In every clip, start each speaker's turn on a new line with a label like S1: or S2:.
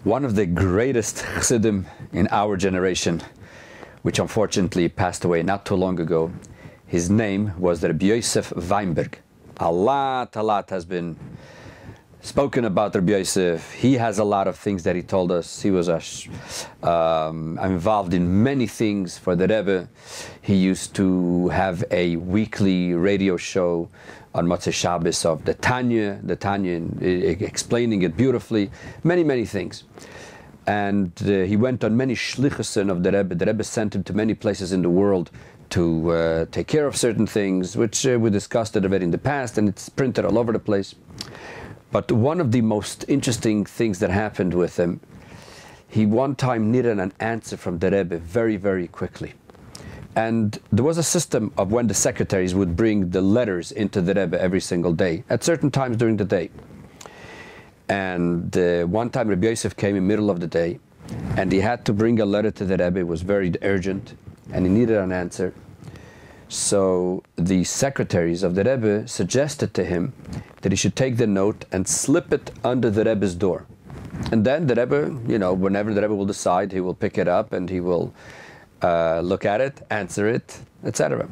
S1: One of the greatest chassidim in our generation, which unfortunately passed away not too long ago, his name was Rabbi Yosef Weinberg. A lot has been spoken about Rabbi Yosef. He has a lot of things that he told us. He was involved in many things for the Rebbe. He used to have a weekly radio show on Motzei Shabbos of the Tanya, explaining it beautifully, many things. And he went on many shlichusen of the Rebbe. The Rebbe sent him to many places in the world to take care of certain things, which we discussed it already in the past, and it's printed all over the place. But one of the most interesting things that happened with him, he one time needed an answer from the Rebbe very quickly. And there was a system of when the secretaries would bring the letters into the Rebbe every single day, at certain times during the day. And one time Rabbi Yosef came in the middle of the day, and he had to bring a letter to the Rebbe. It was very urgent, and he needed an answer. So the secretaries of the Rebbe suggested to him that he should take the note and slip it under the Rebbe's door. And then the Rebbe, whenever the Rebbe will decide, he will pick it up and he will look at it, answer it, etc.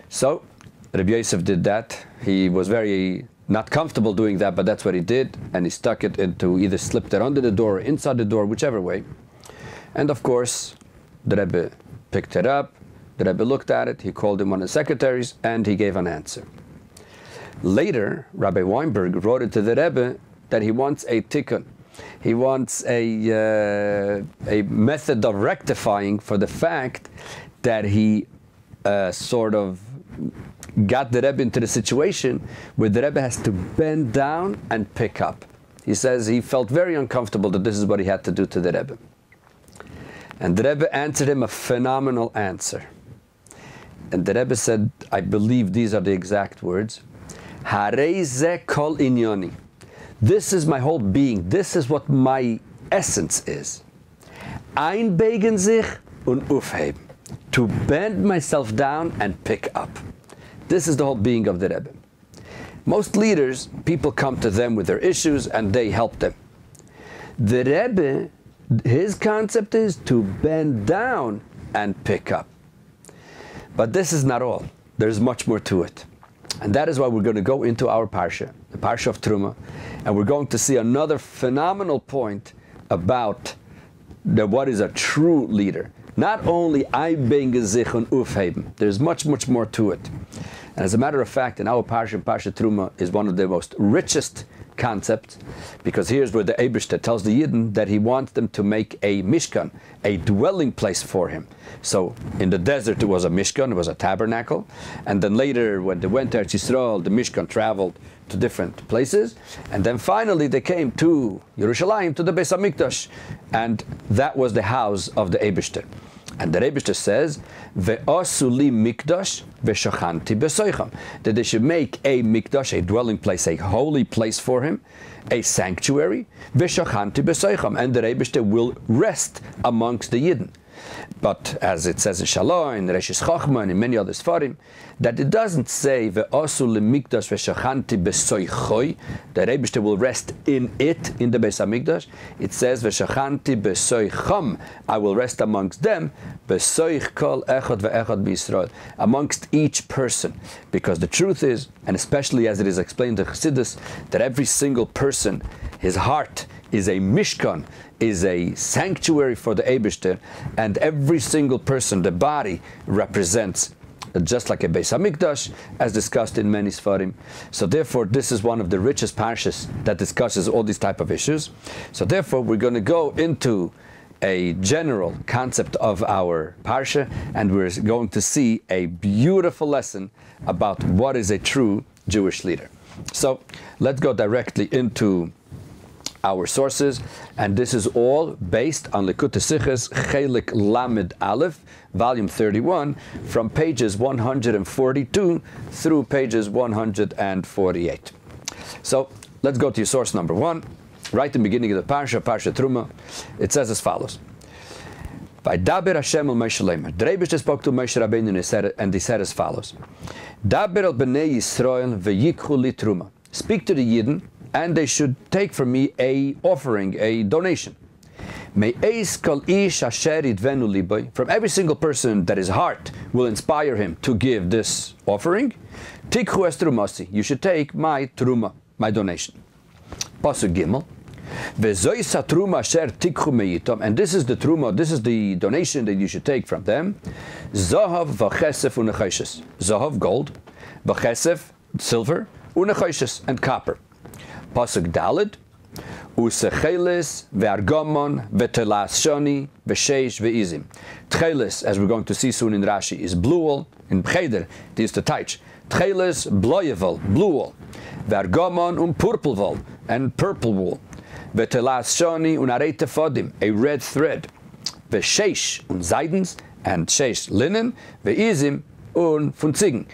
S1: So Rabbi Yosef did that. He was very not comfortable doing that, but that's what he did. And he stuck it into, either slipped it under the door or inside the door, whichever way. And of course, the Rebbe picked it up. The Rebbe looked at it, he called him one of the secretaries, and he gave an answer. Later, Rabbi Weinberg wrote it to the Rebbe that he wants a tikkun. He wants a method of rectifying for the fact that he sort of got the Rebbe into the situation where the Rebbe has to bend down and pick up. He says he felt very uncomfortable that this is what he had to do to the Rebbe. And the Rebbe answered him a phenomenal answer. And the Rebbe said, I believe these are the exact words, Harei ze kol inyoni. This is my whole being. This is what my essence is. Einbegen sich und aufheben. To bend myself down and pick up. This is the whole being of the Rebbe. Most leaders, people come to them with their issues and they help them. The Rebbe, his concept is to bend down and pick up. But this is not all. There's much more to it. And that is why we're going to go into our Parsha, the Parsha of Teruma, and we're going to see another phenomenal point about what is a true leader. Not only einbegen sich und aufheben, there's much more to it. And as a matter of fact, in our Parsha, Parsha Teruma is one of the most richest concepts, because here's where the Eibishter tells the Yidden that he wants them to make a Mishkan, a dwelling place for him. So in the desert it was a Mishkan, it was a tabernacle, and then later when they went to Eretz Yisrael, the Mishkan traveled to different places, and then finally they came to Yerushalayim, to the Beis HaMikdash, and that was the house of the Eibishter. And the Rebbe says, "Ve'asu li mikdash ve'shachanti besoicham," that they should make a mikdash, a dwelling place, a holy place for him, a sanctuary, ve'shachanti besoicham, and the Rebbe will rest amongst the Yidden. But as it says in Shalom, in Reshis Chochma, and in many other Sfarim, that it doesn't say ve'asu li mikdash ve'shachanti besoichoi, the Rebbe will rest in it, in the Beis HaMikdash. It says ve'shachanti besoicham, I will rest amongst them, besoich kol echad ve'echad b'Yisrael, amongst each person. Because the truth is, and especially as it is explained in Chassidus, that every single person, his heart is a Mishkan, is a sanctuary for the Eibishter, and every single person, the body, represents just like a Beis HaMikdash, as discussed in many Sfarim. So therefore, this is one of the richest parshas that discusses all these type of issues. So therefore, we're going to go into a general concept of our parsha, and we're going to see a beautiful lesson about what is a true Jewish leader. So let's go directly into our sources, and this is all based on Likutei Sichos Chelik Lamed Aleph, volume 31, from pages 142 through pages 148. So let's go to your source number one, right in the beginning of the Parsha, Parsha Teruma. It says as follows: Vaydaber Hashem el Moshe Leimer. The Rebbe spoke to Moshe Rabbeinu and he said as follows: Daber el bnei Yisrael v'yikhu li Teruma. Speak to the Yidden and they should take from me a offering, a donation. From every single person that his heart will inspire him to give this offering, you should take my Teruma, my donation. Pasuk Gimel. And this is the Teruma, this is the donation that you should take from them. Zahav v'chesef u'nechoshes. Zahav, gold, v'chesef, silver, u'nechoshes, and copper. Pasuk Daled. Usecheles ve'argamon ve'telas shoni ve'sheish ve'izim. Tcheles, as we're going to see soon in Rashi, is blue wool. In Cheder, it is the taich. Tcheles bloyevel, blue wool. Ve'argamon purple wool, and purple wool. Ve'telas shoni unarei tefodim, a red thread. Ve'sheish seidens, and sheish linen. Ve'izim funzigen,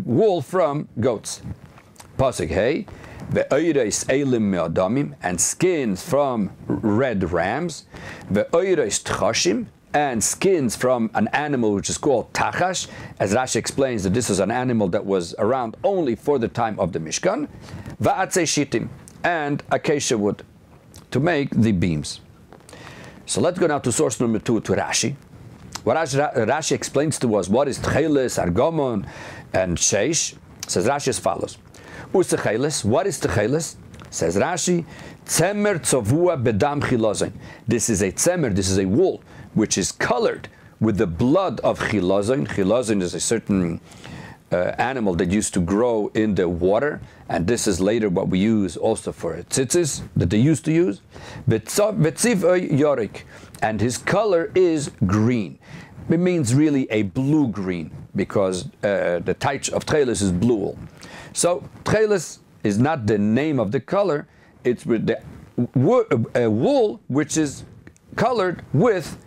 S1: wool from goats. Pasuk Hey. And skins from red rams, and skins from an animal which is called tachash, as Rashi explains that this is an animal that was around only for the time of the Mishkan, and acacia wood to make the beams. So let's go now to source number 2, to Rashi. What Rashi explains to us what is tcheles, argamon, and sheish, says Rashi as follows. Usecheles, what is tcheles? Says Rashi, tzemer tzovua bedam chilazon. This is a tzemer, this is a wool, which is colored with the blood of chilazon. Chilazon is a certain animal that used to grow in the water, and this is later what we use also for tzitzis, that they used to use. Betziv yorik, and his color is green. It means really a blue-green, because the taich of tcheles is blue wool. So tcheles is not the name of the color; it's with the wool which is colored with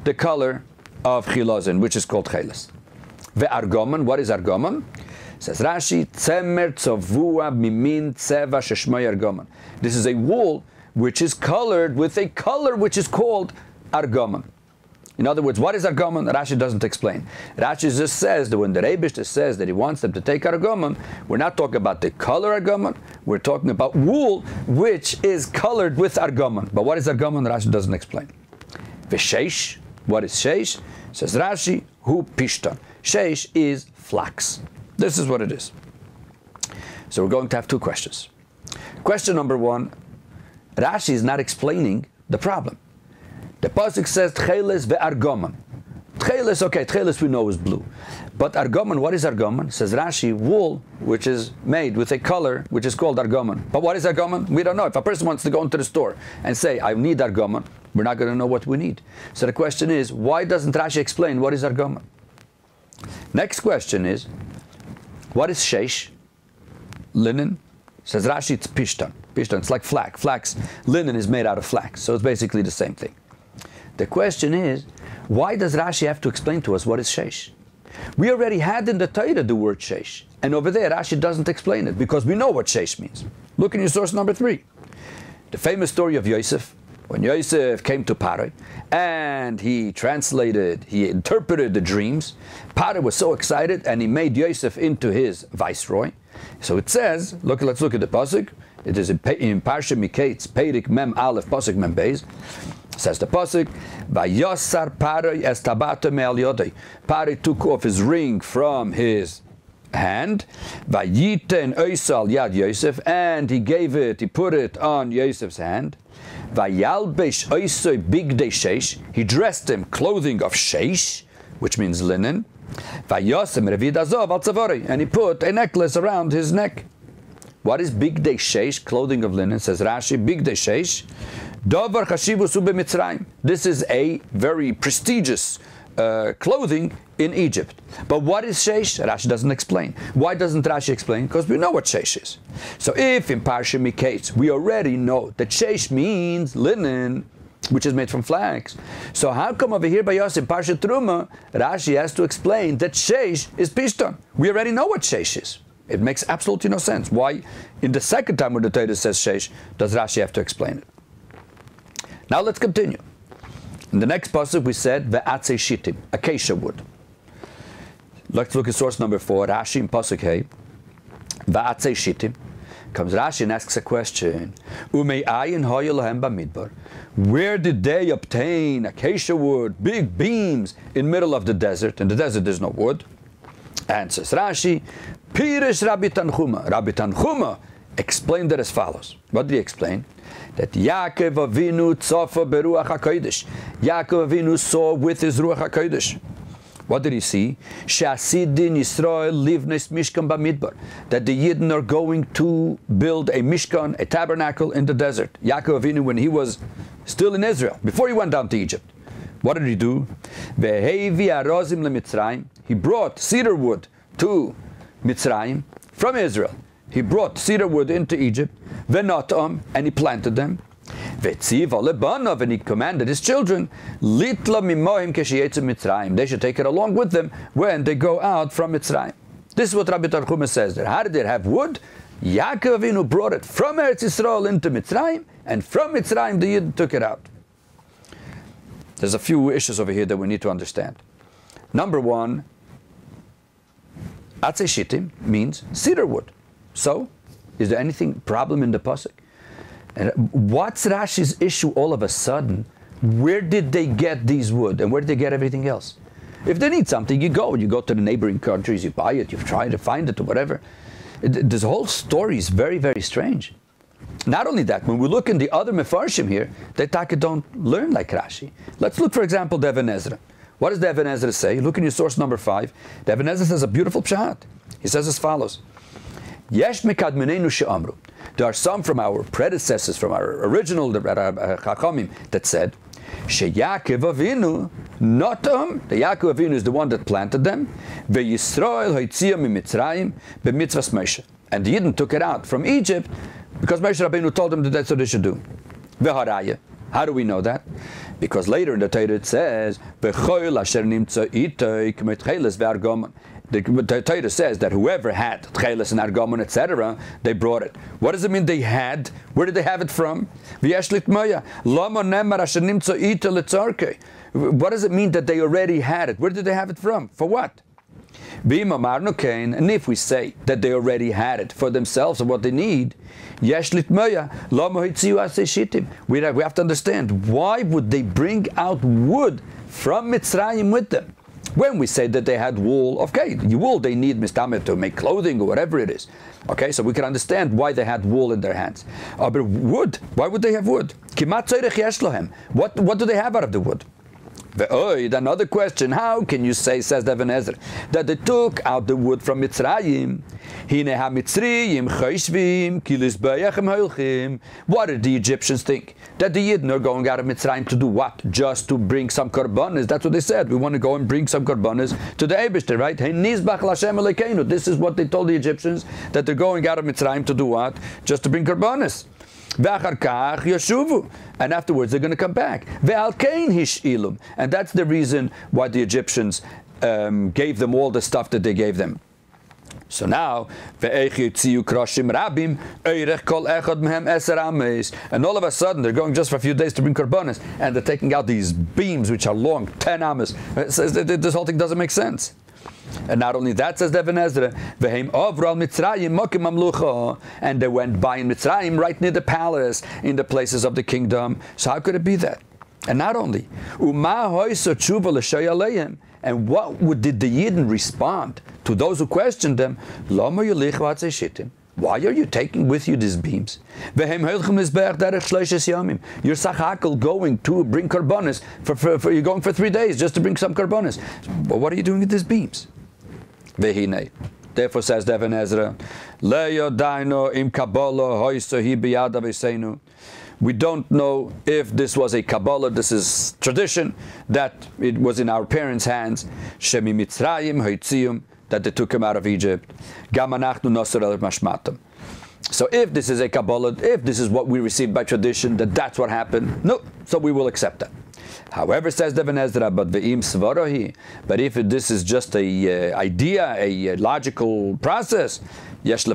S1: the color of chilazon, which is called tcheles. Ve'argamon, what is argamon? Says Rashi, tzemer tzovua mimin tseva sheshmei argamon. This is a wool which is colored with a color which is called argamon. In other words, what is argamon? Rashi doesn't explain. Rashi just says that when the Rebbe says that he wants them to take argamon, we're not talking about the color argamon, we're talking about wool which is colored with argamon. But what is argamon? Rashi doesn't explain. V'sheish, what is sheish? Says Rashi, hu pishtan. Sheish is flax. This is what it is. So we're going to have 2 questions. Question number 1, Rashi is not explaining the problem. The pasuk says tcheles ve'argamon. Tcheles, okay, tcheles we know is blue. But argamon, what is argamon? Says Rashi, wool which is made with a color which is called argamon. But what is argamon? We don't know. If a person wants to go into the store and say, I need argamon, we're not going to know what we need. So the question is, why doesn't Rashi explain what is argamon? Next question is, what is sheish? Linen. Says Rashi, it's pishtan. Pishtan, it's like flax. Flax, linen is made out of flax. So it's basically the same thing. The question is, why does Rashi have to explain to us what is sheish? We already had in the Torah the word sheish, and over there Rashi doesn't explain it, because we know what sheish means. Look in your source number 3. The famous story of Yosef, when Yosef came to Paro, and he interpreted the dreams. Paro was so excited, and he made Yosef into his viceroy. So it says, let's look at the pasuk. It is in Parsha Miketz, Peirik Mem Aleph, pasuk Mem Beis. Says the pasuk, Vayosar Paro es tabato me'al yodei. Paro took off his ring from his hand, Vayiten oisal yad Yosef, and he put it on Yosef's hand. Vayalbesh oisoi bigdei sheish. He dressed him clothing of sheish, which means linen. Vayosem revid azov al tzavori, and he put a necklace around his neck. What is bigdei sheish, clothing of linen? Says Rashi, bigdei sheish. Davar chashivus u'b'Mitzrayim. This is a very prestigious clothing in Egypt. But what is sheish? Rashi doesn't explain. Why doesn't Rashi explain? Because we know what sheish is. So if in Parsha Miketz we already know that sheish means linen, which is made from flax, so how come over here by us in Parshas Teruma, Rashi has to explain that sheish is pishtan? We already know what sheish is. It makes absolutely no sense. Why in the second time when the Torah says sheish, does Rashi have to explain it? Now let's continue. In the next pasuk we said ve'atzei shittim, acacia wood. Let's look at source number 4, Rashi in pasuk Hey. Ve'atzei shittim, Comes Rashi and asks a question. Where did they obtain acacia wood, big beams in middle of the desert? In the desert there's no wood. Answers Rashi, Pirish Rabbi Tanchuma. Rabbi Tanchuma explained it as follows. What did he explain? That Yakov Avinu tzofa beruach HaKodesh. Yakov Avinu saw with his ruach HaKodesh. What did he see? Shasidin Yisrael livnes Mishkan b'midbar. That the Yidden are going to build a Mishkan, a tabernacle in the desert. Yaakov Avinu, when he was still in Israel, before he went down to Egypt, what did he do? Vehevi arozim leMitzrayim. He brought cedar wood to Mitzrayim from Israel. He brought cedar wood into Egypt, venatam, and he planted them. Vetziv alebanov, and he commanded his children, litla mimohim keshiyetzu Mitzrayim. They should take it along with them when they go out from Mitzrayim. This is what Rabbi Tanchuma says there. How did they have wood? Yaakov Avinu brought it from Eretz Yisrael into Mitzrayim, and from Mitzrayim the Yidden took it out. There's a few issues over here that we need to understand. Number one, Atzei Shittim means cedar wood. So, is there anything problem in the pasuk? And what's Rashi's issue all of a sudden? Where did they get these wood, and where did they get everything else? If they need something, you go to the neighboring countries, you buy it, you try to find it or whatever. This whole story is very, very strange. Not only that, when we look in the other Mefarshim here, they don't learn like Rashi. Let's look, for example, the Ezra. What does the Ezra say? Look in your source number 5. The Ezra says a beautiful pshat. He says as follows. Yesh mekadmenenu she'amru. There are some from our predecessors, from our original acronym, that said, Sheyakov Avinu notam. The Yaakov Avinu is the one that planted them. VeYisrael hoitzia miMitzrayim b'mitzvas Moshe. And the Yidden took it out from Egypt because Moshe Rabbeinu told them that that's what they should do. V'haraya. How do we know that? Because later in the Torah it says, V'choil asher nimtza itoi k'met cheles v'argomon. The Torah says that whoever had tcheles and argomon, etc., they brought it. What does it mean they had? Where did they have it from? What does it mean that they already had it? Where did they have it from? For what? And if we say that they already had it for themselves and what they need, we have to understand, why would they bring out wood from Mitzrayim with them? When we say that they had wool, okay, wool they need mistamet to make clothing or whatever it is. Okay, so we can understand why they had wool in their hands. But wood, why would they have wood? What do they have out of the wood? Another question, how can you say, says the Ezra, that they took out the wood from Mitzrayim? What did the Egyptians think? That the Yidden are going out of Mitzrayim to do what? Just to bring some korbanos. That's what they said. We want to go and bring some korbanos to the Eibishter, right? This is what they told the Egyptians, that they're going out of Mitzrayim to do what? Just to bring korbanos. And afterwards they're going to come back. And that's the reason why the Egyptians gave them all the stuff that they gave them. So now, and all of a sudden they're going just for a few days to bring korbanos, and they're taking out these beams which are long, 10 amas. This whole thing doesn't make sense. And not only that, says the Ezra, and they went by in Mitzrayim, right near the palace, in the places of the kingdom. So how could it be that? And not only, and what did the Yidden respond to those who questioned them? Why are you taking with you these beams? You're sachakal going to bring korbanos for you're going for 3 days just to bring some korbanos. But what are you doing with these beams? Therefore says Devin Ezra, we don't know if this was a Kabbalah, this is tradition, that it was in our parents' hands, that they took him out of Egypt. So if this is a Kabbalah, if this is what we received by tradition, that that's what happened, no, so we will accept that. However, says Devin Ezra, but if this is just a idea, a logical process, there's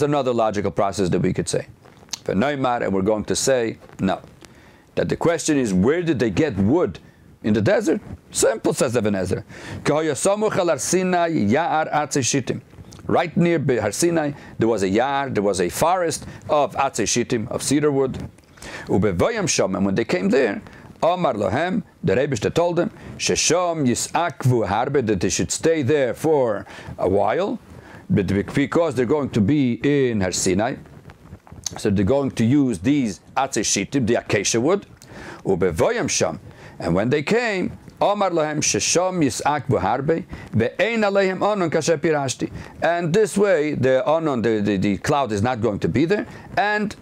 S1: another logical process that we could say. And we're going to say, no. That the question is, where did they get wood? In the desert? Simple, says Devin Ezra. right near Har Sinai, there was a yard, there was a forest of atzei shittim, of cedar wood. Ubevayam sham, and when they came there, Amar lohem, the Rebbe told them, Shesham yisakvu harbe, that they should stay there for a while, but because they're going to be in Har Sinai, so they're going to use these atzei shittim, the acacia wood. Ubevayam sham, and when they came, Amar lohem shesham yisakvu harbe, ve'ein aleihem anon kasher pirashti, and this way the anon, the cloud is not going to be there, and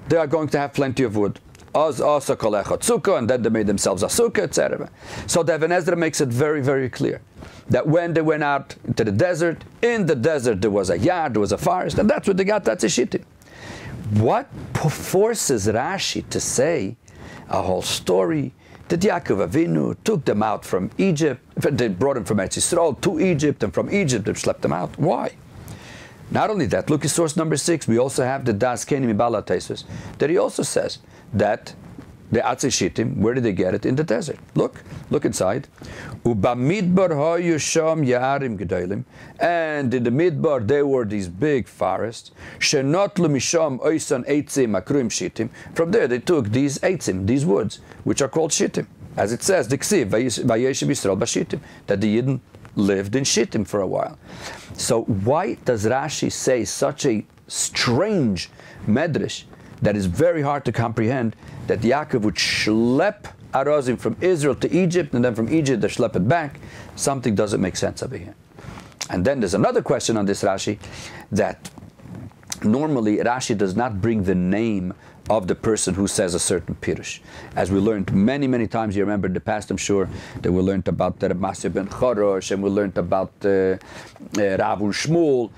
S1: they are going to have plenty of wood. And then they made themselves a sukkah, etc. So the Ezra makes it very, very clear that when they went out into the desert, in the desert there was a yard, there was a forest, and that's what they got, that's a shittim. What forces Rashi to say a whole story that Yakov Avinu took them out from Egypt, they brought them from Eretz Yisrael to Egypt, and from Egypt they schlepped them out? Why? Not only that, look at source number 6. We also have the Das Kenim in Hatosfos, that he also says that the atzei shittim, where did they get it? In the desert. Look inside. Ubamidbar hayu sham ya'arim gedolim, and in the midbar there were these big forests. Shenotlu misham oisan eitzim akronym shittim. From there they took these eitzim, these woods, which are called shittim, as it says, the ksiv vayeshiv Yisrael b'shittim, that the Yidden lived in shittim for a while. So why does Rashi say such a strange medrash that is very hard to comprehend, that Yaakov would schlep arozim from Israel to Egypt, and then from Egypt they schlep it back? Something doesn't make sense over here. And then there's another question on this Rashi, that normally Rashi does not bring the name of the person who says a certain pirush. As we learned many, many times, you remember in the past, I'm sure, that we learned about the Masya ben Chorosh, and we learned about Rav and Shmuel.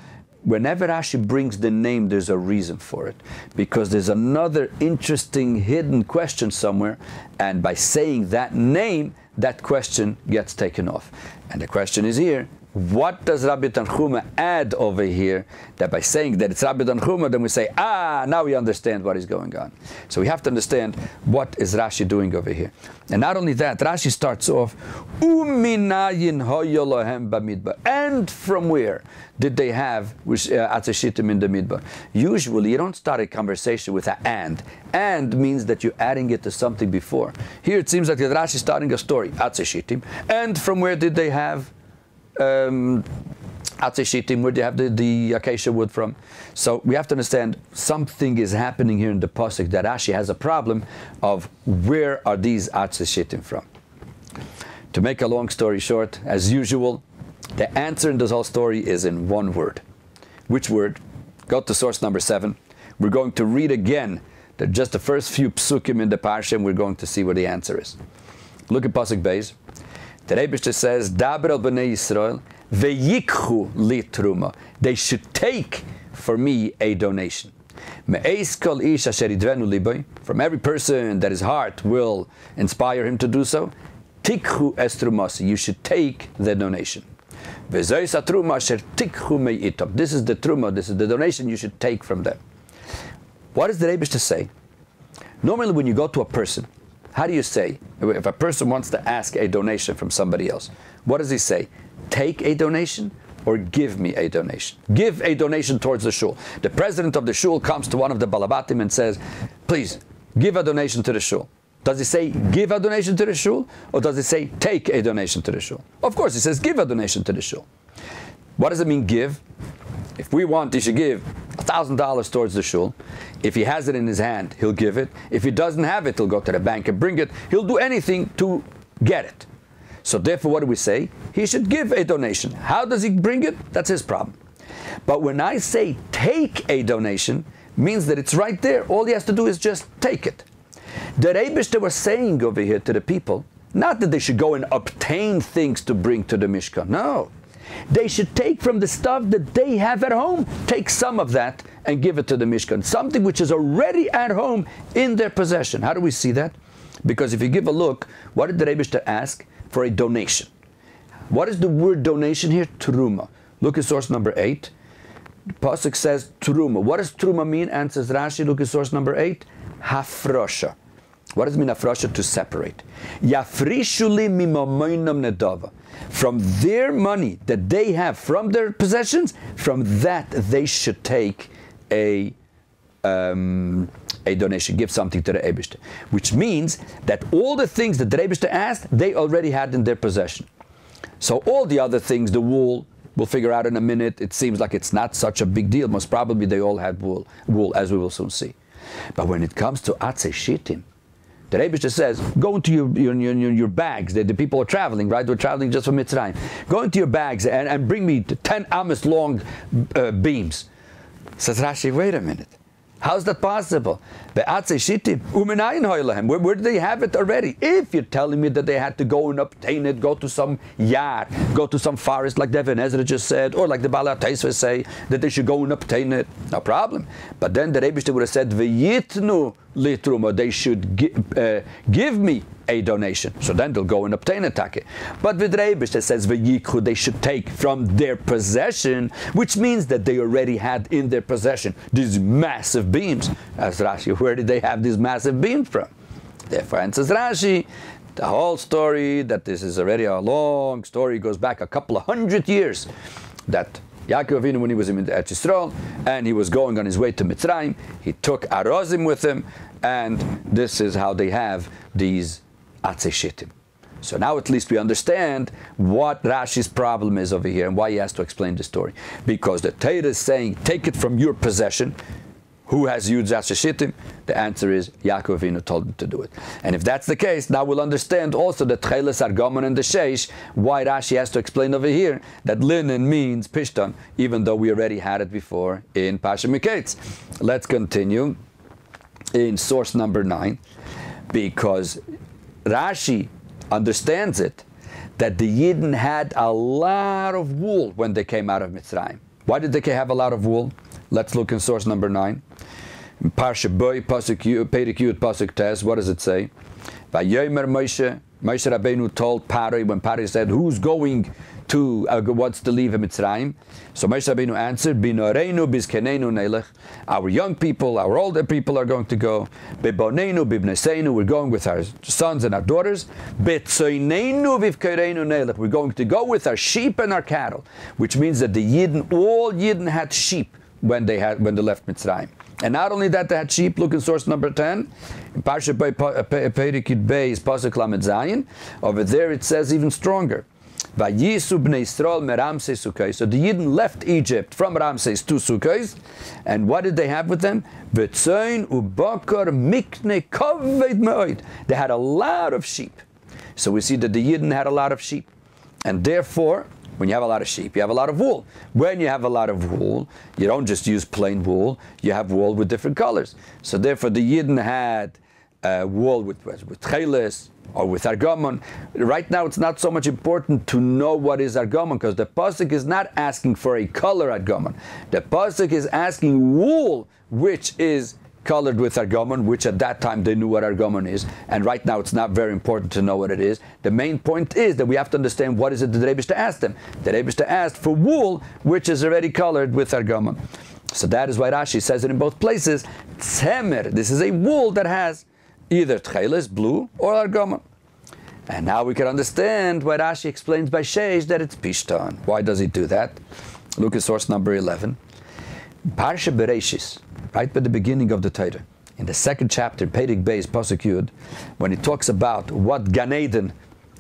S1: Whenever Rashi brings the name, there's a reason for it, because there's another interesting hidden question somewhere, and by saying that name, that question gets taken off. And the question is here, what does Rabbi Tanchuma add over here, that by saying that it's Rabbi Tanchuma, then we say, now we understand what is going on. So we have to understand what is Rashi doing over here. And not only that, Rashi starts off, Uminayin hoyolohem bamidbar. And from where did they have atzei shittim in the midbar? Usually you don't start a conversation with an and. And means that you're adding it to something before. Here it seems like Rashi is starting a story, atzei shittim. And from where did they have atzei shittim, where do you have the acacia wood from? So we have to understand something is happening here in the pasuk, that Rashi has a problem of where are these atzei shittim from. To make a long story short, as usual, the answer in this whole story is in one word. Which word? Go to source number 7. We're going to read again just the first few psukim in the parsha, and we're going to see what the answer is. Look at pasuk beis. The Rebbe says, Daber al b'nei Yisrael, ve'yikchu li truma. They should take for me a donation. Me'eis kol ish asher yidvenu liboy. From every person that his heart will inspire him to do so, tikchu es trumasi. You should take the donation. Ve'zois ha-truma asher tikchu me'itom. This is the truma, this is the donation you should take from them. What is the Rebbe to say? Normally when you go to a person, how do you say, if a person wants to ask a donation from somebody else, what does he say? Take a donation or give me a donation? Give a donation towards the shul. The president of the shul comes to one of the balabatim and says, please, give a donation to the shul. Does he say, give a donation to the shul? Or does he say, take a donation to the shul? Of course, he says, give a donation to the shul. What does it mean, give? If we want, he should give $1,000 towards the shul. If he has it in his hand, he'll give it. If he doesn't have it, he'll go to the bank and bring it. He'll do anything to get it. So therefore, what do we say? He should give a donation. How does he bring it? That's his problem. But when I say take a donation, means that it's right there. All he has to do is just take it. The Rebbe was saying over here to the people, not that they should go and obtain things to bring to the Mishkan. No. They should take from the stuff that they have at home, take some of that and give it to the Mishkan. Something which is already at home in their possession. How do we see that? Because if you give a look, what did the Rebbe ask? For a donation. What is the word donation here? Teruma. Look at source number 8. The pasuk says Teruma. What does Teruma mean? Answers Rashi. Look at source number 8. Hafrosha. What does it mean hafrosha? To separate. Yafrishu li mimomoinam nedava. from their money that they have from their possessions, from that they should take a donation, give something to the Eibishter. Which means that all the things that the Eibishter asked, they already had in their possession. So all the other things, the wool, we'll figure out in a minute. It seems like it's not such a big deal. Most probably they all had wool, as we will soon see. But when it comes to Atzei Shittim, the Eibishter says, go into your bags. The people are traveling, right? We're traveling just from Mitzrayim. Go into your bags and bring me 10 amos long beams. Says Rashi, wait a minute. How's that possible? Where do they have it already? If you're telling me that they had to go and obtain it, go to some yard, go to some forest like Levi and Ezra just said, or like the Baalei Hatosfos say, that they should go and obtain it, no problem. But then the Rebbe would have said, V'yitnu li Teruma, they should give me a donation. So then they'll go and obtain a take. But with Rebbe says, V'yikhu, they should take from their possession, which means that they already had in their possession these massive beams. As Rashi, where did they have these massive beams from? Therefore answers Rashi, the whole story, that this is already a long story, goes back a couple of 100 years, that Yakov, when he was in Eretz Yisrael, and he was going on his way to Mitzrayim, he took arozim with him, and this is how they have these Atzei Shittim. So now at least we understand what Rashi's problem is over here and why he has to explain the story. Because the Torah is saying, take it from your possession. Who has used Atzei Shittim? The answer is Yaakov told him to do it. And if that's the case, now we'll understand also the Tcheles Argamon and the Sheish, why Rashi has to explain over here that linen means Pishtan, even though we already had it before in Pasha Miketz. Let's continue in source number 9, because Rashi understands it that the Yidden had a lot of wool when they came out of Mitzrayim. Why did they have a lot of wool? Let's look in source number 9. Parsha Boi, Pasuk Perik Yud, Pasuk Tes. What does it say? Vayomer Moshe Rabbeinu told Paroi, when Paroi said, "Who's going to wants to leave Mitzrayim?" So Moshe Rabbeinu answered, "Binoreinu bizkenenu nelech." Our young people, our older people are going to go. Bebonenu bibneseinu. We're going with our sons and our daughters. Betzoineinu vivkereinu nelech. We're going to go with our sheep and our cattle, which means that the Yidden, all Yidden had sheep when they left Mitzrayim. And not only that, they had sheep. Look in source number 10. In Parsha Perik Yud Beis, Pasuk Lamed Zayin. Over there it says even stronger. Vayisu bnei Yisrael meramses Sukkos. So the Yidden left Egypt from Ramses to Sukkos. And what did they have with them? V'tzoin ubakar mikne kaved me'od. They had a lot of sheep. So we see that the Yidden had a lot of sheep. And therefore, when you have a lot of sheep, you have a lot of wool. When you have a lot of wool, you don't just use plain wool, you have wool with different colors. So therefore the Yidden had wool with cheles or with argamon. Right now it's not so much important to know what is argamon, because the pasuk is not asking for a color argamon. The pasuk is asking wool which is colored with argamon, which at that time they knew what argamon is, and right now it's not very important to know what it is. The main point is that we have to understand what is it that the Rebbe asked them. The Rebbe asked for wool which is already colored with argamon. So that is why Rashi says it in both places. Tzemer, this is a wool that has either tcheles, blue, or argamon. And now we can understand why Rashi explains by Sheish that it's Pishtan. Why does he do that? Look at source number 11. Parsha Bereshis, right by the beginning of the Torah, in the second chapter, Perik Beis, Pasuk Yud, when he talks about what Gan Eden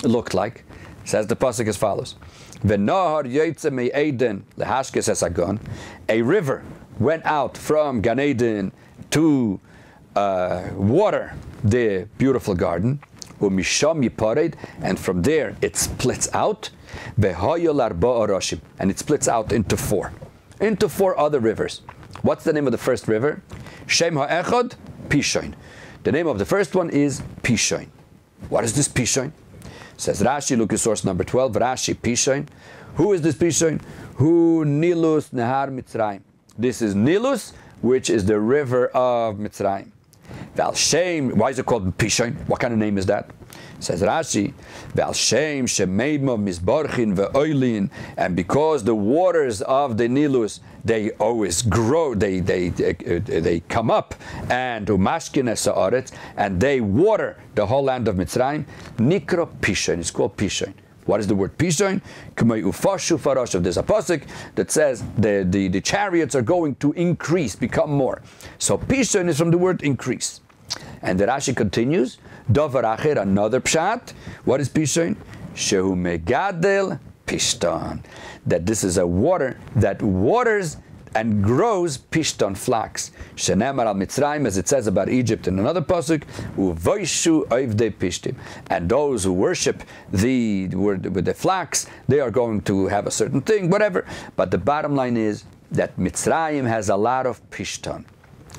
S1: looked like, says the Pasuk as follows. V'nohar yotze me'Eden lehashkes es hagon. A river went out from Gan Eden to water the beautiful garden, umisham yipared, and from there it splits out, v'hoyol arba'a roshim, and it splits out into four other rivers. What's the name of the first river? Shem ha'echad, Pishon. The name of the first one is Pishon. What is this Pishon? Says Rashi, look at source number 12, Rashi, Pishon. Who is this Pishon? Who Nilus Nehar Mitzrayim. This is Nilus, which is the river of Mitzrayim. Val Shem, why is it called Pishon? What kind of name is that? Says Rashi, Val Shem Shemeidma Mizbarchin ve'oilin, and because the waters of the Nilus, they always grow, they come up, and umashkin esa'aretz, and they water the whole land of Mitzrayim. Nikra Pishon, it's called Pishon. What is the word pishon? There's a pasuk that says the chariots are going to increase, become more. So pishon is from the word increase. And the Rashi continues, Davar acher, another pshat. What is pishon? Shehu megadel pishton. That this is a water that waters and grows pishton, flax. Shenemar al Mitzrayim, as it says about Egypt in another pasuk, uvoishu oivdei pishtim. And those who worship with the flax, they are going to have a certain thing, whatever. But the bottom line is that Mitzrayim has a lot of pishton.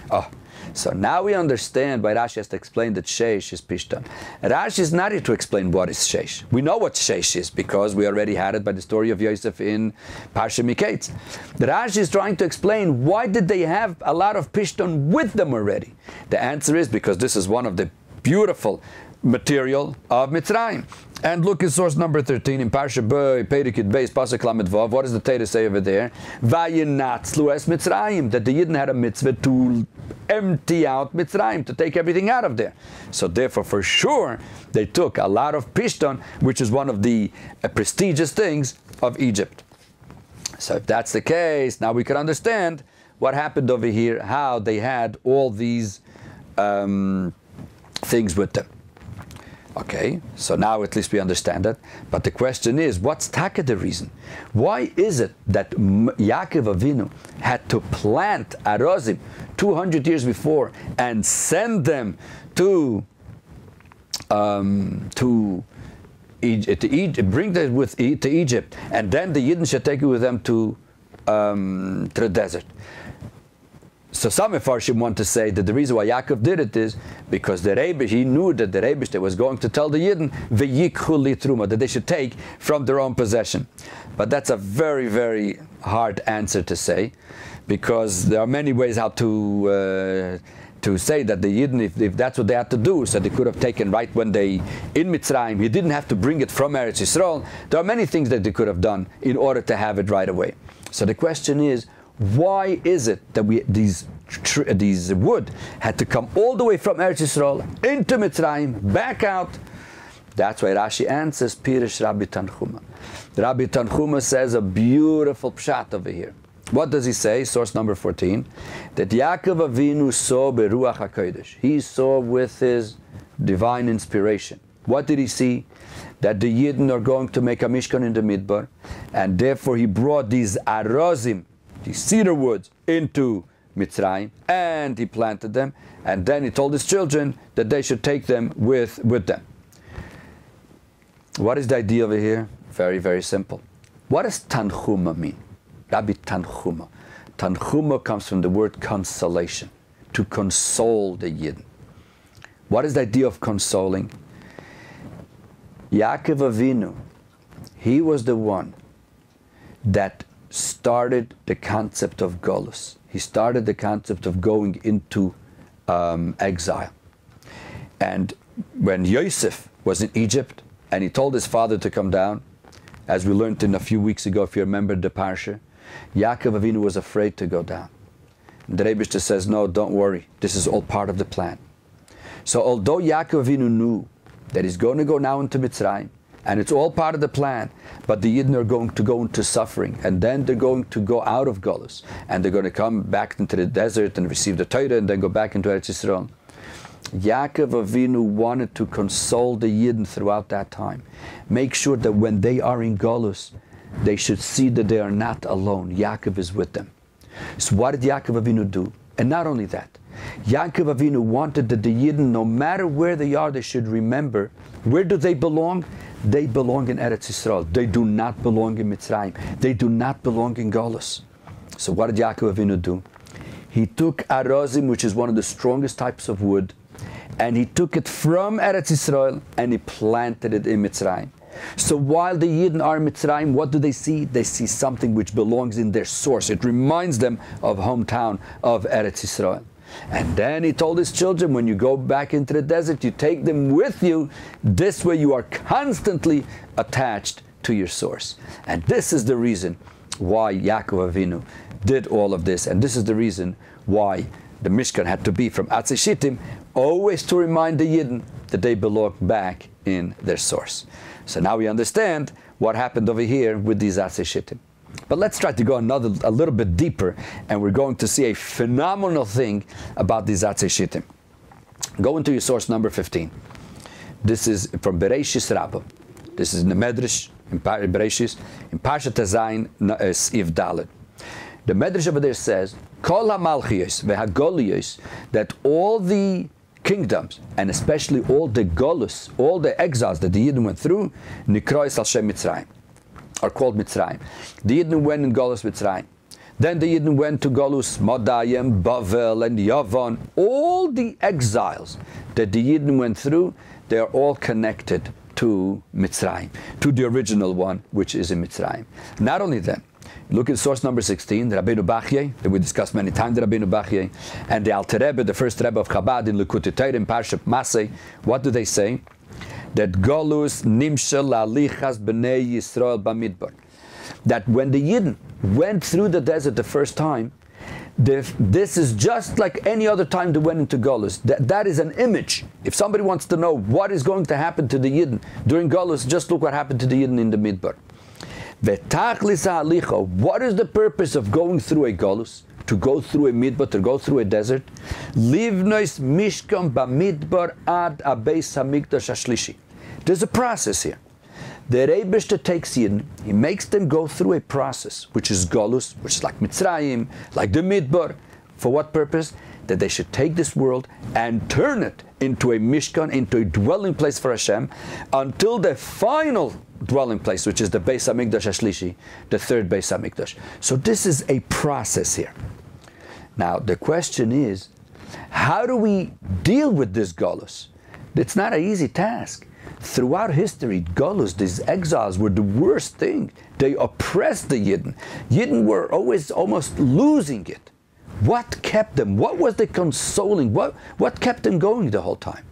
S1: Oh, so now we understand why Rashi has to explain that Sheish is Pishton. Rashi is not here to explain what is Sheish. We know what Sheish is because we already had it by the story of Yosef in Parsha Miketz. The Rashi is trying to explain why did they have a lot of Pishton with them already. The answer is because this is one of the beautiful material of Mitzrayim. And look at source number 13 in Parsha Perikid Beis Pasuk Lamed Vav. What does the Torah say over there? Vayinatzlu es Mitzrayim, that the Yidden had a mitzvah to empty out Mitzrayim, to take everything out of there. So therefore, for sure, they took a lot of Pishton, which is one of the prestigious things of Egypt. So if that's the case, now we can understand what happened over here, how they had all these things with them. Okay, so now at least we understand that. But the question is, what's taka the reason? Why is it that Yaakov Avinu had to plant arozim 200 years before and send them to Egypt, bring them to Egypt, and then the Yidden should take it with them to the desert? So some Mefarshim want to say that the reason why Yakov did it is because he knew that the Rebbe was going to tell the Yidden v'yikhu li truma, that they should take from their own possession. But that's a very, very hard answer to say, because there are many ways how to say that the Yidden, if that's what they had to do, so they could have taken right when they in Mitzrayim. He didn't have to bring it from Eretz Yisrael. There are many things that they could have done in order to have it right away. So the question is, why is it that these wood had to come all the way from Eretz Yisrael into Mitzrayim, back out? That's why Rashi answers Pirish Rabbi Tanchuma. Rabbi Tanchuma says a beautiful pshat over here. What does he say? Source number 14. That Yaakov Avinu saw beruach HaKodesh. He saw with his divine inspiration. What did he see? That the Yidden are going to make a Mishkan in the Midbar, and therefore he brought these arozim, these cedar woods, into Mitzrayim, and he planted them, and then he told his children that they should take them with them. What is the idea over here? Very, very simple. What does Tanchuma mean? Rabbi Tanchuma. Tanchuma comes from the word consolation, to console the Yidden. What is the idea of consoling? Yaakov Avinu, he was the one that started the concept of Golus. He started the concept of going into exile. And when Yosef was in Egypt and he told his father to come down, as we learned in a few weeks ago, if you remember the Parsha, Yaakov Avinu was afraid to go down. And the Rebbe says, no, don't worry, this is all part of the plan. So although Yaakov Avinu knew that he's going to go now into Mitzrayim, and it's all part of the plan, but the Yidden are going to go into suffering, and then they're going to go out of Golus, and they're going to come back into the desert and receive the Torah, and then go back into Eretz Yisrael. Yaakov Avinu wanted to console the Yidden throughout that time. Make sure that when they are in Golus, they should see that they are not alone. Yaakov is with them. So what did Yaakov Avinu do? And not only that, Yaakov Avinu wanted that the Yidden, no matter where they are, they should remember, where do they belong? They belong in Eretz Yisrael. They do not belong in Mitzrayim. They do not belong in Golus. So what did Yaakov Avinu do? He took arozim, which is one of the strongest types of wood, and he took it from Eretz Yisrael and he planted it in Mitzrayim. So while the Yidden are in Mitzrayim, what do they see? They see something which belongs in their source. It reminds them of hometown of Eretz Yisrael. And then he told his children, when you go back into the desert, you take them with you. This way you are constantly attached to your source. And this is the reason why Yaakov Avinu did all of this. And this is the reason why the Mishkan had to be from Atzei Shittim, always to remind the Yidden that they belong back in their source. So now we understand what happened over here with these Atzei Shittim. But let's try to go a little bit deeper, and we're going to see a phenomenal thing about these Atzei Shittim. Go into your source number 15. This is from Bereishis Rabbah. This is in the Medrash, in Bereishis, in Parshat Zayin If Dalet. The Medrash over there says, Kol HaMalchiyos VeHaGoliyos, that all the kingdoms, and especially all the Golus, all the exiles that the Yidden went through, Nikrois al Shem Mitzrayim, are called Mitzrayim. The Yidden went in Golus Mitzrayim. Then the Yidden went to Golus Modayim, Bavel, and Yavon. All the exiles that the Yidden went through, they are all connected to Mitzrayim, to the original one, which is in Mitzrayim. Not only that, look at source number 16, the Rabbeinu Bachye, that we discussed many times, the Rabbeinu Bachye, and the Alter Rebbe, the first Rebbe of Chabad in Likutei Sichos, in Parshas Masei. What do they say? That Golus Nimshel Alichas B'nei Yisrael Bamidbar. That when the Yidden went through the desert the first time, this is just like any other time they went into Golus. That is an image. If somebody wants to know what is going to happen to the Yidden during Golus, just look what happened to the Yidden in the Midbar. What is the purpose of going through a Golus? To go through a Midbar, to go through a desert? Livnois Mishkan Bamidbar ad Abeis Hamikdash Ashlishi. There's a process here. The Rebbe takes Yidden, he makes them go through a process, which is Golus, which is like Mitzrayim, like the Midbar. For what purpose? That they should take this world and turn it into a Mishkan, into a dwelling place for Hashem, until the final dwelling place, which is the Beis HaMikdash Ashlishi, the third Beis HaMikdash. So this is a process here. Now the question is, how do we deal with this Golus? It's not an easy task. Throughout history, Golus, these exiles, were the worst thing. They oppressed the Yidden. Yidden were always almost losing it. What kept them? What was the consoling? What kept them going the whole time?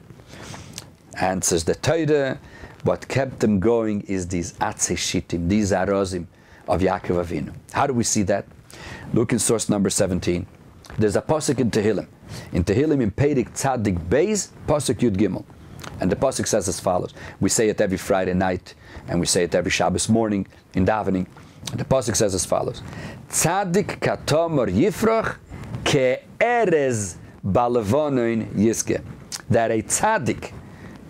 S1: Answers the Torah. What kept them going is these Atzei Shittim, these Arozim of Yakov Avinu. How do we see that? Look in source number 17. There's a pasuk in Tehillim. In Tehillim, in Peirik Tzadik Beis, pasuk Yud Gimel. And the pasuk says as follows. We say it every Friday night, and we say it every Shabbos morning in davening. And the pasuk says as follows: Tzadik katomor yifrach ke'erez balevonoin yiske. That a tzaddik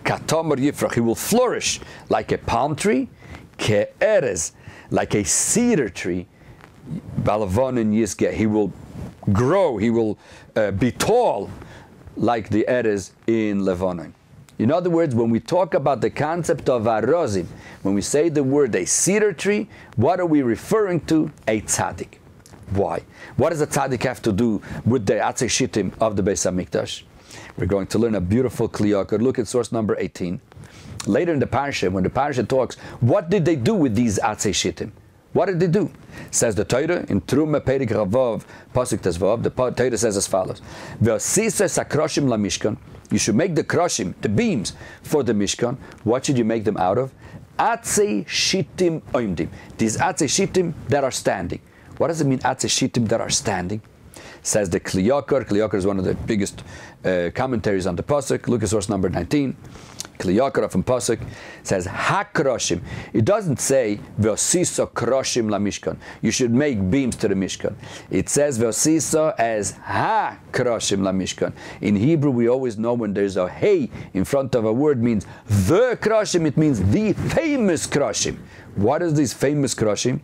S1: katomor yifrach, he will flourish like a palm tree, ke'erez, like a cedar tree, balevonoin yiske. He will grow, he will be tall like the erez in Levonon. In other words, when we talk about the concept of arozim, when we say the word a cedar tree, what are we referring to? A tzaddik. Why? What does a tzaddik have to do with the Atzei Shittim of the Beis HaMikdash? We're going to learn a beautiful kliyakar. Look at source number 18. Later in the parsha, when the parsha talks, what did they do with these Atzei Shittim? What did they do? Says the Torah in Teruma Perik Ravav Pasuk Tezvav. The Torah says as follows: Ve'osisa sakroshim la Mishkan. You should make the kroshim, the beams for the Mishkan. What should you make them out of? Atzei Shittim oimdim. These Atzei Shittim that are standing. What does it mean, Atzei Shittim that are standing? Says the Kliyakar. Kliyakar is one of the biggest commentaries on the Pasuk. Look at source number 19. Kliyakar from Pasuk says hakroshim. It doesn't say ve'osiso kroshim la Mishkan. You should make beams to the Mishkan. It says ve'osiso as hakroshim la Mishkan. In Hebrew, we always know when there's a hey in front of a word means the kroshim. It means the famous kroshim. What is these famous kroshim?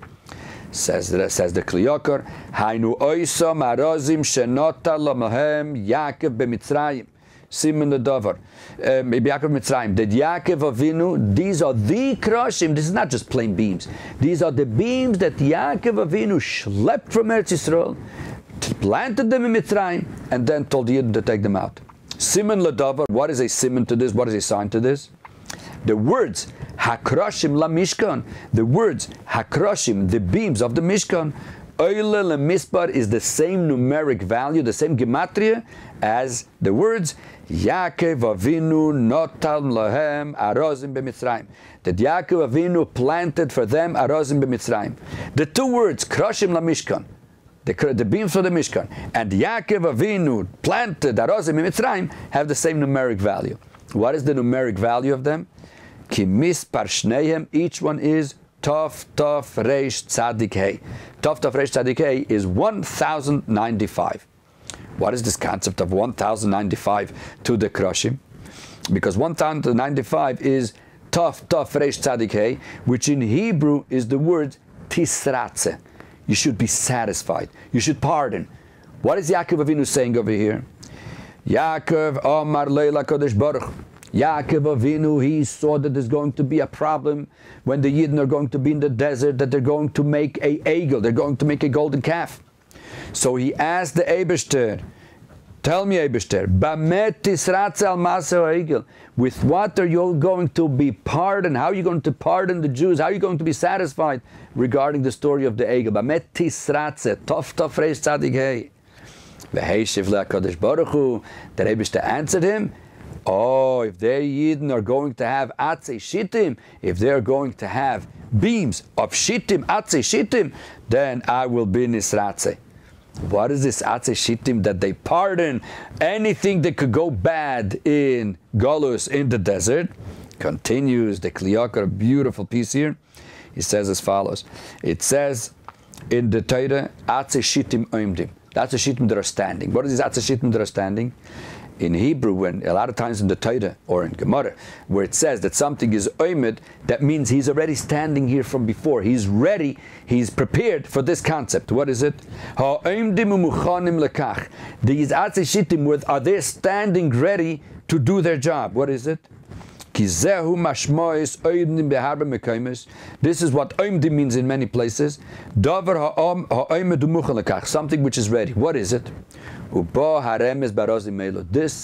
S1: Says the Kliyakar, Hainu oiso marozim shenota lamohem Yakov b'Mitzrayim. Simon the Dover, Yakov Mitzrayim. That Yakov Avinu, these are the kroshim. This is not just plain beams. These are the beams that Yakov Avinu schlepped from Eretz Yisrael, planted them in Mitzrayim, and then told the Yidden to take them out. Simon Ladover. What is a simon to this? What is a sign to this? The words Hakroshim la Mishkan, the words Hakroshim, the beams of the Mishkan, Oile le Mispar is the same numeric value, the same gematria as the words Yaakov Avinu notan lahem arozim b'Mitzrayim. That Yaakov Avinu planted for them arozim b'Mitzrayim. The two words Kroshim la Mishkan, the beams for the Mishkan, and Yaakov Avinu planted arozim b'Mitzrayim have the same numeric value. What is the numeric value of them? Ki mispar shneihem, each one is Tov Reish Tzadik Hey. Tov Reish Tzadik Hey is 1095. What is this concept of 1095 to the Kroshim? Because 1095 is Tov Reish Tzadik Hey, which in Hebrew is the word Tisratze. You should be satisfied. You should pardon. What is Yakov Avinu saying over here? Yakov Omar Leila Kodesh Baruch. Yakov Avinu, he saw that there's going to be a problem when the Yidden are going to be in the desert, that they're going to make a egel, they're going to make a golden calf. So he asked the Eibeshter, tell me Eibeshter, Bamet tisratze al maseh egel, with what are you going to be pardoned? How are you going to pardon the Jews? How are you going to be satisfied regarding the story of the egel? Bamet tisratze, Tov reish tzadik hey. V'heishiv le'HaKadosh Baruch Hu, the Eibeshter answered him, oh, if they Yidden are going to have atzei shittim, if they are going to have beams of shittim, atzei shittim, then I will be nisratze. What is this atzei shittim that they pardon anything that could go bad in Golus, in the desert? Continues the Kliyakar, a beautiful piece here. He says as follows. It says in the Torah, atzei shittim oimdim. That's the shittim that are standing. What is this atzei shittim that are standing? In Hebrew, when a lot of times in the Torah or in Gemara, where it says that something is oimed, that means he's already standing here from before. He's ready, he's prepared for this concept. What is it? These atzei shittim, are they standing ready to do their job? What is it? This is what oimdim means in many places. Something which is ready. What is it? This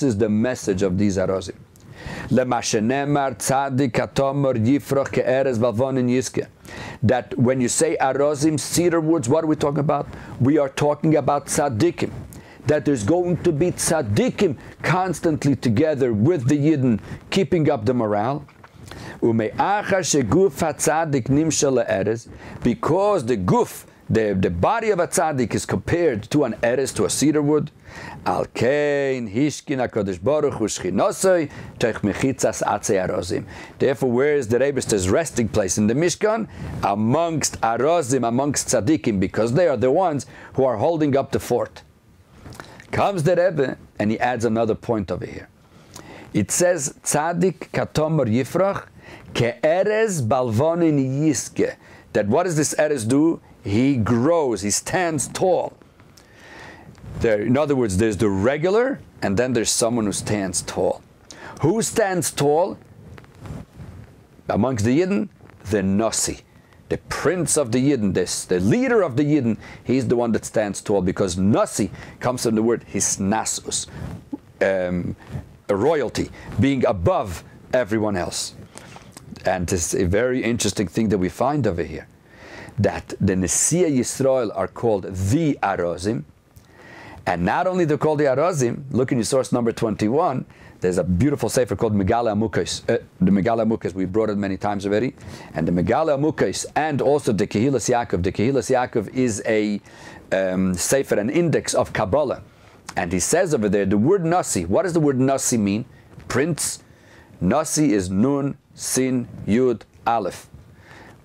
S1: is the message of these arozim. That when you say arozim, cedar woods, what are we talking about? We are talking about tzaddikim. That there's going to be tzaddikim constantly together with the Yidden, keeping up the morale. Because the guf, the body of a tzaddik is compared to an eres, to a cedar wood. Therefore, where is the Rebbe's resting place? In the Mishkan, amongst arozim, amongst tzaddikim, because they are the ones who are holding up the fort. Comes the Rebbe and he adds another point over here. It says, Tzadik katomar yifrach ke'erez balvonin yiske. That what does this erez do? He grows, he stands tall. There, in other words, there's the regular, and then there's someone who stands tall. Who stands tall? Amongst the Yidden, the Nossi. The prince of the Yidden, the leader of the Yidden, he's the one that stands tall, because Nossi comes from the word hisnasus, a royalty, being above everyone else. And this is a very interesting thing that we find over here, that the Neshii Yisrael are called the Arozim, and not only they're called the Arozim, look in your source number 21, there's a beautiful sefer called Megaleh Amukos. The Megaleh Amukos, we brought it many times already. And the Megaleh Amukos and also the Kehillas Yakov. The Kehillas Yakov is a sefer, an index of Kabbalah. And he says over there, the word Nossi, what does the word Nossi mean? Prince. Nossi is Nun, Sin, Yud, Aleph.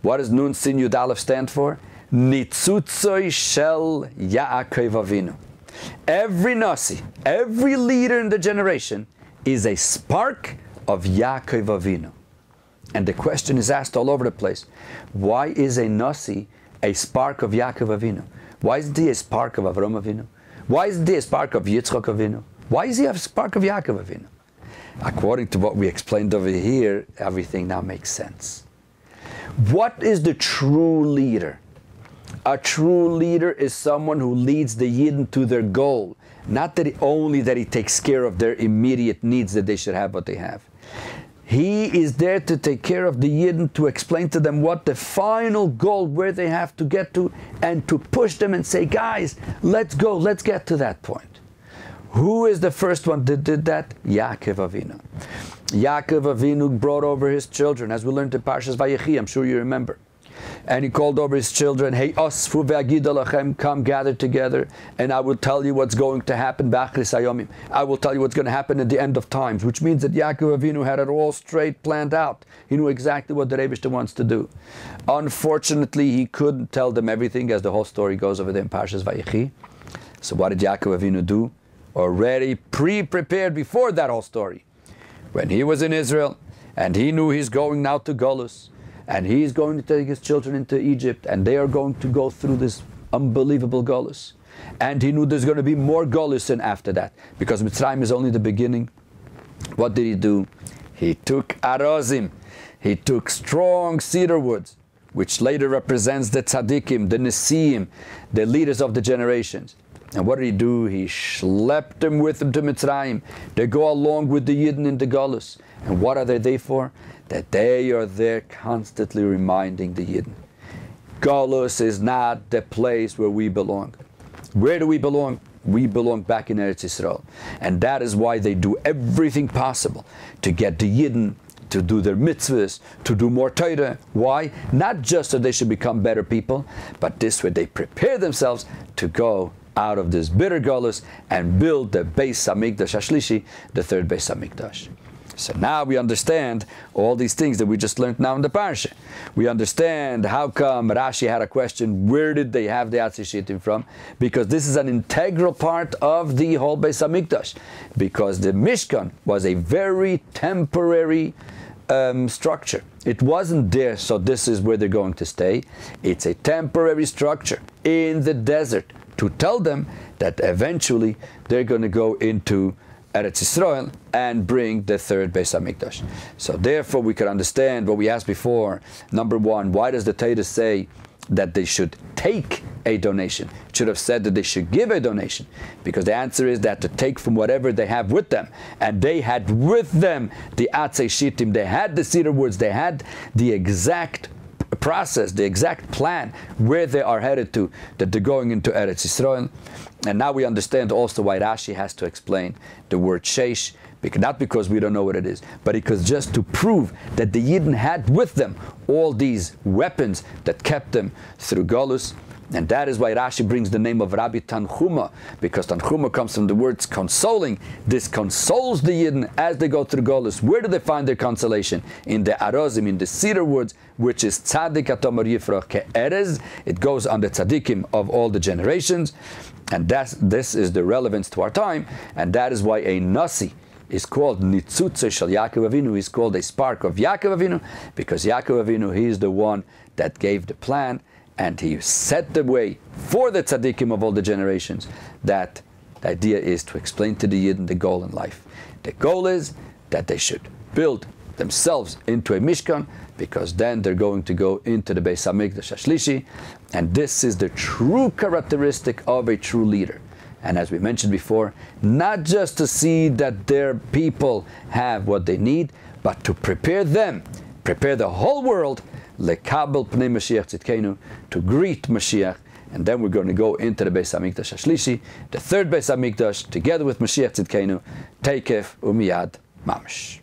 S1: What does Nun, Sin, Yud, Aleph stand for? Nitzutzoi Shel Yaakov Avinu. Every Nossi, every leader in the generation is a spark of Yaakov Avinu. And the question is asked all over the place. Why is a Nossi a spark of Yaakov Avinu? Why isn't he a spark of Avram Avinu? Why isn't he a spark of Yitzchak Avinu? Why is he a spark of Yaakov Avinu? According to what we explained over here, everything now makes sense. What is the true leader? A true leader is someone who leads the Yidden to their goal. Not that only that he takes care of their immediate needs, that they should have what they have. He is there to take care of the Yidden, to explain to them what the final goal, where they have to get to, and to push them and say, guys, let's go, let's get to that point. Who is the first one that did that? Yaakov Avinu. Yaakov Avinu brought over his children, as we learned in Parshas Vayechi, I'm sure you remember. And he called over his children, hey, asfu ve'agid alachem, come gather together, and I will tell you what's going to happen. B'achris hayomim, I will tell you what's going to happen at the end of times, which means that Yaakov Avinu had it all straight planned out. He knew exactly what the Rebbe wants to do. Unfortunately, he couldn't tell them everything, as the whole story goes over there in Parshas Vayechi. So what did Yaakov Avinu do? Already pre-prepared before that whole story. When he was in Israel, and he knew he's going now to Golus, and he's going to take his children into Egypt, and they are going to go through this unbelievable Golus. And he knew there's going to be more Golus in after that, because Mitzrayim is only the beginning. What did he do? He took arozim. He took strong cedar woods, which later represents the tzaddikim, the nesiim, the leaders of the generations. And what did he do? He schlepped them with him to Mitzrayim. They go along with the Yidden in the Golus. And what are they there for? That they are there constantly reminding the Yidden. Golus is not the place where we belong. Where do we belong? We belong back in Eretz Yisrael. And that is why they do everything possible to get the Yidden to do their mitzvahs, to do more Torah. Why? Not just so they should become better people, but this way they prepare themselves to go out of this bitter Golus and build the Beis Hamikdash Hashlishi, the third Beis Hamikdash. So now we understand all these things that we just learned now in the parsha. We understand how come Rashi had a question, where did they have the Atzishittim from? Because this is an integral part of the whole Beis Hamikdash. Because the Mishkan was a very temporary structure. It wasn't there, so this is where they're going to stay. It's a temporary structure in the desert to tell them that eventually they're going to go into Eretz Yisrael and bring the third Beis Hamikdash. So therefore we can understand what we asked before. Number one, why does the Torah say that they should take a donation? It should have said that they should give a donation, because the answer is that to take from whatever they have with them. And they had with them the Atzei Shittim, they had the cedar woods, they had the exact process, the exact plan where they are headed to, that they're going into Eretz Yisrael. And now we understand also why Rashi has to explain the word sheish, not because we don't know what it is, but because just to prove that the Yidden had with them all these weapons that kept them through Golus. And that is why Rashi brings the name of Rabbi Tanchuma, because Tanchuma comes from the words consoling. This consoles the Yidden as they go through Golus. Where do they find their consolation? In the arozim, in the cedar woods, which is tzaddik atomar yifrach ke'erez. It goes on the tzaddikim of all the generations. And this is the relevance to our time. And that is why a Nossi is called Nitzutze Shel Yaakov Avinu. He's called a spark of Yaakov Avinu, because Yaakov Avinu, he is the one that gave the plan, and he set the way for the tzaddikim of all the generations. That the idea is to explain to the Yidden the goal in life. The goal is that they should build themselves into a Mishkan, because then they're going to go into the Beis Hamikdash Hashlishi, and this is the true characteristic of a true leader. And as we mentioned before, not just to see that their people have what they need, but to prepare them, prepare the whole world, lekabel pnei Mashiach tzidkenu, to greet Mashiach. And then we're going to go into the Beis Hamikdash Hashlishi, the third Beis Hamikdash, together with Mashiach tzidkenu, teikef umiyad mamash.